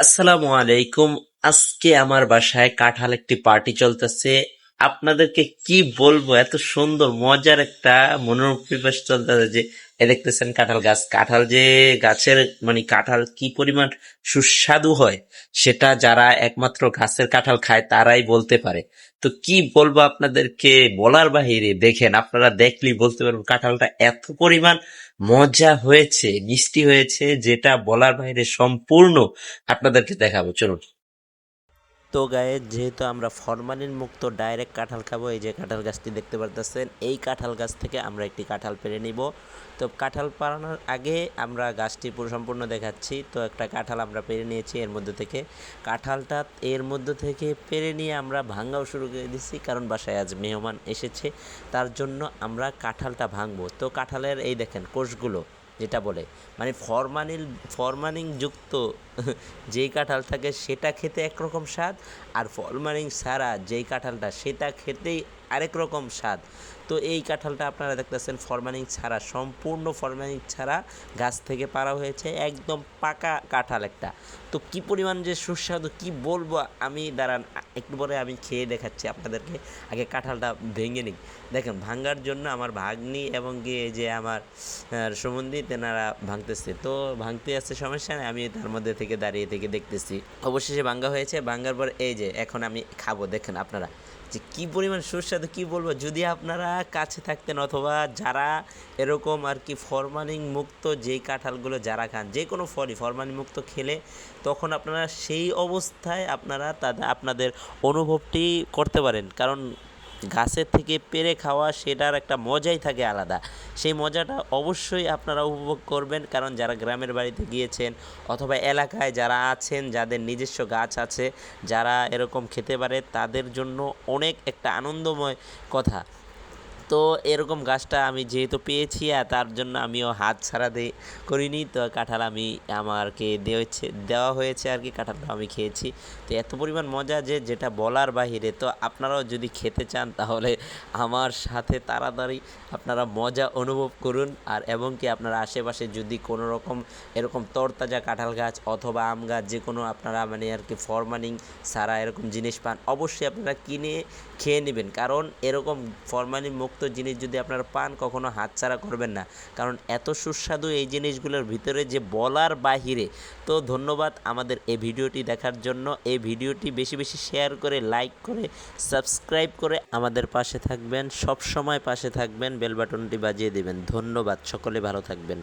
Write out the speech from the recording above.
আসসালামু আলাইকুম। আজকে আমার বাসায় কাঁঠাল একটি পার্টি চলতেছে। আপনাদেরকে কি বলবো, এত সুন্দর মজার একটা মনোরম পরিবেশ চলতেছে যে দেখতেছেন কাঁঠাল গাছ। কাঁঠাল যে গাছের মানে কাঁঠাল কি পরিমাণ সুস্বাদু হয় সেটা যারা একমাত্র গাছের কাঁঠাল খায় তারাই বলতে পারে। তো কি বলবো আপনাদেরকে, বলার বাহিরে। দেখেন, আপনারা দেখলেই বলতে পারবেন কাঁঠালটা এত পরিমাণ মজা হয়েছে, মিষ্টি হয়েছে, যেটা বলার বাইরে। সম্পূর্ণ আপনাদেরকে দেখাবো, চলুন। তো গায়ে যেহেতু আমরা ফরমালিন মুক্ত ডাইরেক্ট কাঁঠাল খাবো, এই যে কাঁঠাল গাছটি দেখতে পারতেছেন, এই কাঁঠাল গাছ থেকে আমরা একটি কাঁঠাল পেড়ে নিব। তো কাঁঠাল পাড়ানোর আগে আমরা গাছটি পুরো সম্পূর্ণ দেখাচ্ছি। তো একটা কাঁঠাল আমরা পেড়ে নিয়েছি, এর মধ্যে থেকে পেড়ে নিয়ে আমরা ভাঙাও শুরু করে দিচ্ছি, কারণ বাসায় আজ মেহমান এসেছে, তার জন্য আমরা কাঁঠালটা ভাঙবো। তো কাঁঠালের এই দেখেন কোষগুলো, যেটা বলে মানে ফরমালিন যুক্ত যেই কাঁঠাল থাকে সেটা খেতে একরকম স্বাদ, আর ফরমালিন ছাড়া যেই কাঁঠালটা সেটা খেতেই আরেক রকম স্বাদ। তো এই কাঁঠালটা আপনারা দেখতেছেন ফরমালিন ছাড়া, সম্পূর্ণ ফরমালিন ছাড়া গাছ থেকে পাড়া হয়েছে, একদম পাকা কাঁঠাল একটা। তো কি পরিমাণ যে সুস্বাদু কি বলবো আমি, দাঁড়ান একটু পরে আমি খেয়ে দেখাচ্ছি আপনাদেরকে। আগে কাঁঠালটা ভেঙে নিই। দেখেন, ভাঙার জন্য আমার ভাগ্নি এবং গিয়ে যে আমার সম্বন্ধী তেনারা ভাঙতেছে, তো ভাঙতে আসছে, সমস্যা নেই, আমি তার মধ্যে থেকে দাঁড়িয়ে থেকে দেখতেছি। অবশেষে ভাঙ্গা হয়েছে, ভাঙ্গার পর এই যে এখন আমি খাবো। দেখেন আপনারা যে কী পরিমাণ সুস্বাদু, কী বলবো। যদি আপনারা কাছে থাকতেন, অথবা যারা এরকম আর কি ফরমালিন মুক্ত যেই কাঁঠালগুলো যারা খান, যে কোনো ফলই ফরমালিন মুক্ত খেলে, তখন আপনারা সেই অবস্থায় আপনাদের অনুভবটি করতে পারেন। কারণ গাছের থেকে পেড়ে খাওয়া সেটার একটা মজাই থাকে আলাদা। সেই মজাটা অবশ্যই আপনারা উপভোগ করবেন, কারণ যারা গ্রামের বাড়িতে গিয়েছেন অথবা এলাকায় যারা আছেন, যাদের নিজস্ব গাছ আছে, যারা এরকম খেতে পারে, তাদের জন্য অনেক একটা আনন্দময় কথা। তো এরকম গাছটা আমি যেহেতু পেয়েছি, আর তার জন্য আমিও হাত ছাড়া করিনি। তো কাঁঠাল আমাকে দেওয়া হয়েছে আর কি, কাঁঠালটা আমি খেয়েছি। তো এত পরিমাণ মজা যে যেটা বলার বাহিরে। তো আপনারাও যদি খেতে চান তাহলে আমার সাথে তাড়াতাড়ি আপনারা মজা অনুভব করুন। আর এবং কি আপনারা আশেপাশে যদি কোনো রকম এরকম তরতাজা কাঁঠাল গাছ অথবা আম গাছ, যে কোনো আপনারা মানে আর কি ফরমালিন ছাড়া এরকম জিনিস পান, অবশ্যই আপনারা কিনে খেয়ে নেবেন। কারণ এরকম ফরমালিন মুক্ত জিনিস যদি আপনারা পান, কখনো হাতছাড়া করবেন না, কারণ এত সুস্বাদু এই জিনিসগুলোর ভিতরে যে বলার বাহিরে। তো ধন্যবাদ আমাদের এই ভিডিওটি দেখার জন্য। এই ভিডিওটি বেশি বেশি শেয়ার করে, লাইক করে, সাবস্ক্রাইব করে আমাদের পাশে থাকবেন, সব সময় পাশে থাকবেন, বেল বাটনটি বাজিয়ে দেবেন। ধন্যবাদ, সকলে ভালো থাকবেন।